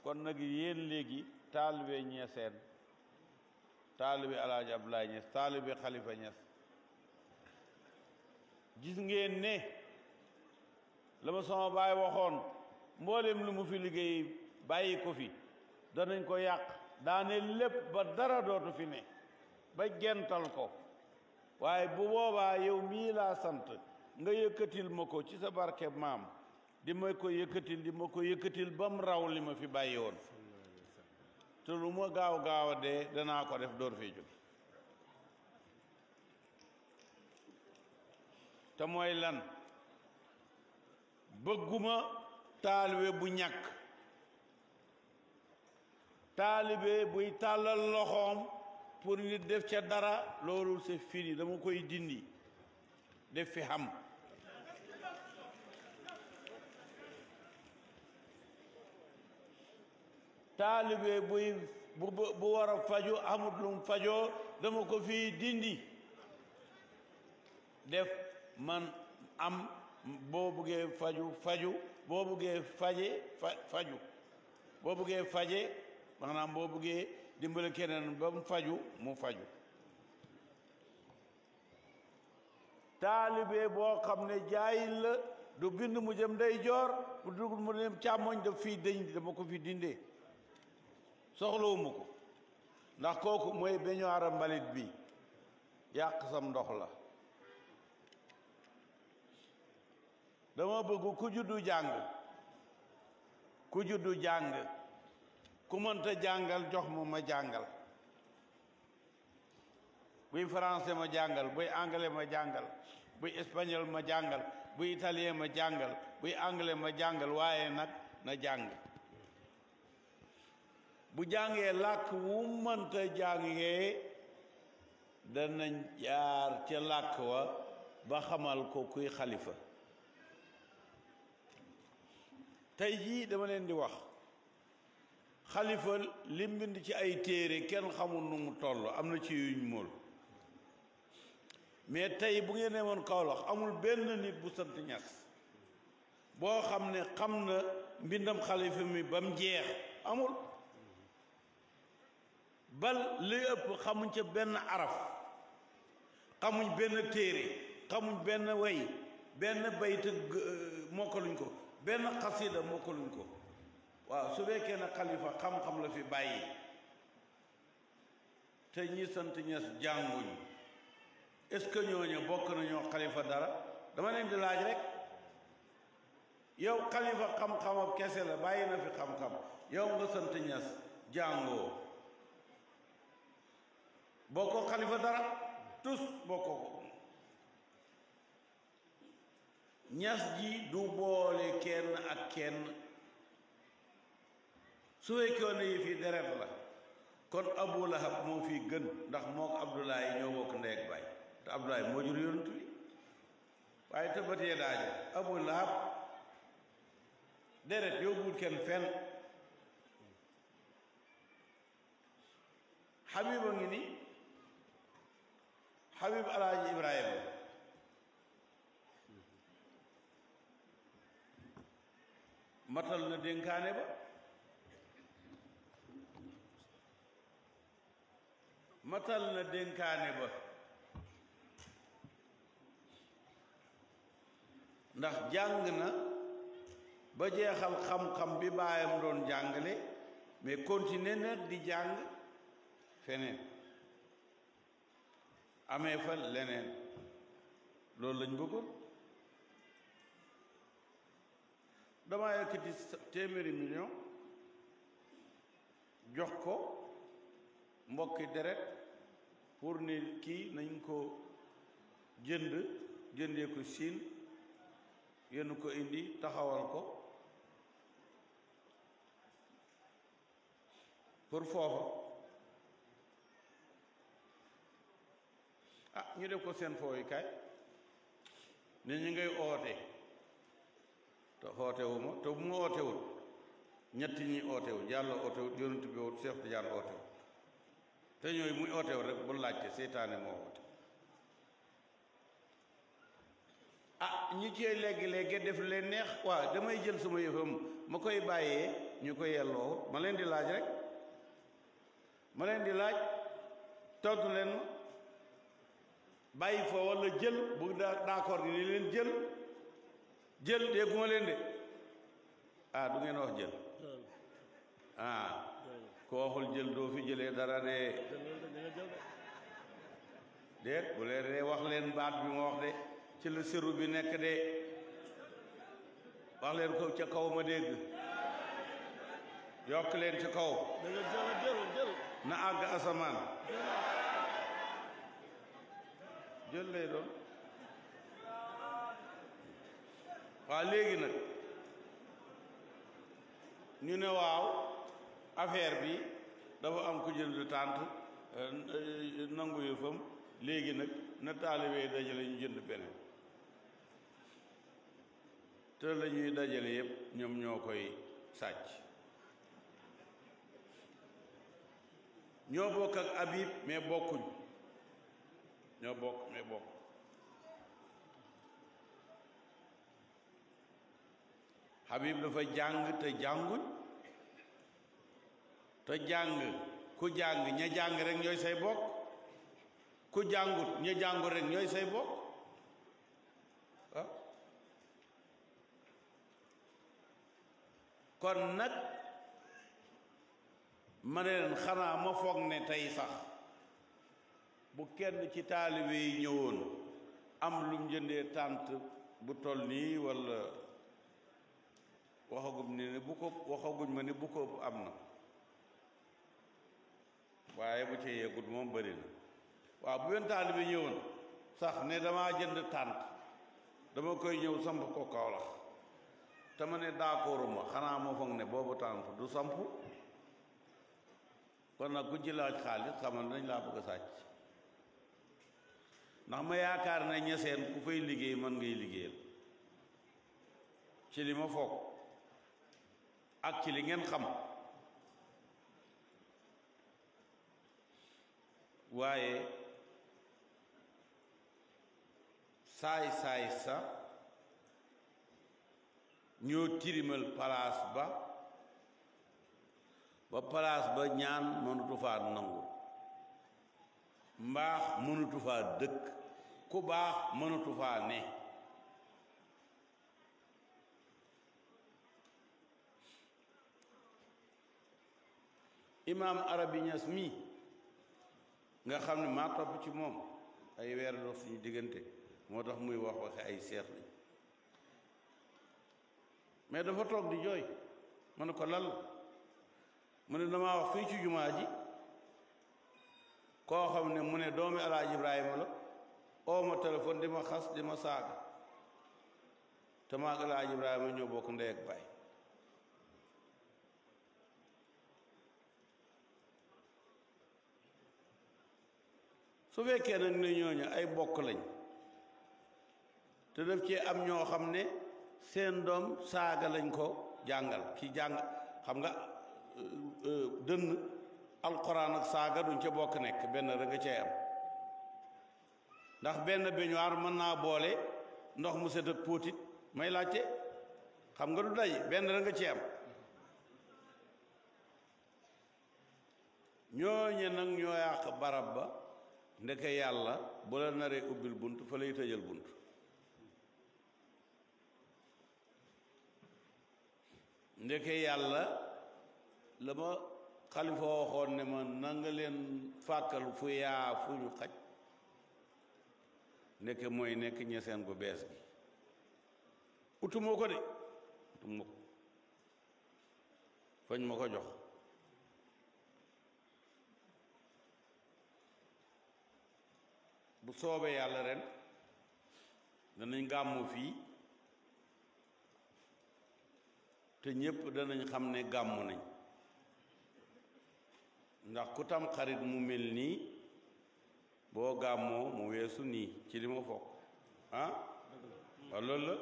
kon nag yéen léegi taalibe Niassène taalibe Alaaji Abdoulaye Niass taalibe Khalifa Niass gis ngeen ne la ma sama baay waxoon mboolem lu mu fi liggéey bàyyi ko fi danañ ko yàq daane lépp ba dara dootu fi ne ba gental ko waaye bu boobaa yow mii laa sant nga yëkkatil ma ko ci sa barke maam di ma ko yëkkatil ba mu raw li ma fi bàyyi woon te lu ma gaaw a dee danaa ko def door fee jóge te mooy lan bëgguma taalibe bu ñàkk taalibe buy tàllal loxoom pour ñu def ca dara loolu c'est fini dama koy dindi def fi xam taalibe bu war a faju amut lum fajoo dama ko fi dindi def man am boo buggee faju boo buggee faju boo buggee faje maanaam boo buggee dimbale keneen ba mu faju taalibe boo xam ne jaayil la du bind mu jëm ndeyjoor bu dugul mu dem càmmoñ daf fii dëñ dama ko fi dindee soxlawuma ko ndax kooku mooy beñuwaara mbalit bi yàq sam ndox la dama bëgg ku juddu jàng ku mënta jàngal jox ma jàngal buy français ma jàngal buy anglais ma jàngal buy espagnol ma jàngal buy italien ma jàngal buy anglais ma jàngal waaye nag na jàng bu jàngee làkk wu mënta jàngee danañ jaar ca làkk wa ba xamal ko kuy xalifa tey jii dama leen di wax xalifa li mbind ci ay téere kenn xamul nu mu toll am na ci yuñ mool mais tey bu ngeen demoon Kaolack amul benn nit bu sant Niass boo xam ne xam na mbindam xalifa mi ba mu jeex amul bal li ëpp xamuñ ca benn araf xamuñ benn téere xamuñ benn way benn bayt mokkaluñ ko benn xasida mokkaluñ ko waaw su fekkee ne xalifa xam-xam la fi bàyyi te ñi sant Niass jànguñ est-ce que ñooñu bokk nañoo xalifa dara dama leen di laaj rek yow xalifa xam-xamab kese la bàyyi na fi xam-xam yow nga sant Niass jàngoo bokkoo xalifa dara tous bokkoo ko Niass ji du boole kenn ak kenn su fekkee ne yi fii deret la kon Abu Lahab moo fi gën ndax mook Abdoulaye ñoo bokk ndey ak baay te Abdoulaye moo jur yonent bi waaye tëbbatee daajo Abu Lahab deret yóbbuwul kenn fenn Habib a ngi ni Habib Alaaji Ibrahima matal na dénkaane ba matal na dénkaane ba ndax jàng na ba jeexal xam-xam bi baayam doon jàngale mais continuer na di jàng feneen amee fa leneen loolu lañ bëggoon dama yëkkati téeméeri million jox ko mbokki deret pour ni kii nañ ko jëndee ko Siin yéen ko indi taxawal ko pour foofa ñu def ko seen fooyukaay ne ñu ngay oote te ootewuma te bu ma ootewul ñetti ñi ootewul yàlla ootewul yonent bi wut Seex Tijaan ootewul te ñooyu muy ootewul rek bu laajte seytaane moo oote ñi cee léegi-léegi def leen neex waaw damay jël sama yëfam ma koy bàyyee ñu ko yelloo ma leen di laaj rek ma leen di laaj tontu leen ma bàyyi fa wala jël bu d'accord ni leen jël dégguma leen de du ngeen wax jël ku waxul jël doo fi jëlee dara de déet bu leen de wax leen baat bi ma wax de ci la siru bi nekk de wax leen ko ca kaw ma dégg yokk leen ca kaw na àgg asamaan jël lay doon waaw léegi nag ñu ne waaw affaire bi dafa am ku jënd tànt nangu yëfam léegi nag na taalibe dajale ñu jënd beneen te la ñuy dajale yëpp ñoom ñoo koy sàcc ñoo bokk ak Habib mais bokkuñ ñoo bokk mais bokk Habib dafa jàng te jànguñ te jàng ku jàng ña jàng rek ñooy say bokk ku jàngut ña jàngut rek ñooy say bokk kon nag ma ne leen xanaa ma foog ne tey sax bu kenn ci taalibe yi ñëwoon am lu mu jëndee tànt bu toll nii walla waxagum ni ne bu ko waxaguñ ma ni bu ko am na waaye bu ci yeegut moom bëri na waaw bu benn taalibe ñëwoon sax ne damaa jënd tànt dama koy ñëw samp ko Kawlax te ma ne d'accorduma xanaa moo foog ne boobu tànt du samp kon nag ku ci laaj xaalis xamal dañ laa bëgg a sàcc ndax ma yaakaar ne Niassène ku fay liggéey man ngay liggéeyal ci li ma foog ak ci li ngeen xam waaye saay sa ñoo tirimal palaas ba palaas ba ñaan mënutu faa nangu mbaax mënutu faa dëkk ku baax mënutu faa ne imaam Arabi Niass mi nga xam ne maa topp ci moom ay weer dox suñu diggante moo tax muy wax waxe ay seex lañ mais dafa toog di jooy ma ne ko lal mu ne damaa wax fii ci jumaa ji koo xam ne mu ne doomi Alaaji Ibrahima la oo ma téléphone di ma xas di ma saaga te maag Alaaji Ibrahima ñoo bokk ndey ak baay su fekkee nag ne ñooñu ay bokk lañ te def ci am ñoo xam ne seen doom saaga lañ ko jàngal ki jàng xam nga dënn alxuraan ak saaga duñ ca bokk nekk benn rek nga cay am ndax benn beñuwaar mën naa boole ndox mu set ak póotit may laajte xam nga du daj benn rek nga cay am ñooñe nag ñoo yàq barab ba ndeke yàlla bu la naree ubbil bunt fa lay tëjal bunt ndeke yàlla la ma xalifa waxoon ne ma nanga leen fàkkal fu yaa fu ñu xaj ndeke mooy nekk Niassène gu bees gi utumoo ko de utumoo ko fañ ma ko jox bu soobee yàlla ren danañ gàmmu fii te ñépp danañ xam ne gàmmu nañ ndax ku tam xarit mu mel nii boo gàmmoo mu weesu nii ci li ma foog waaw loolu la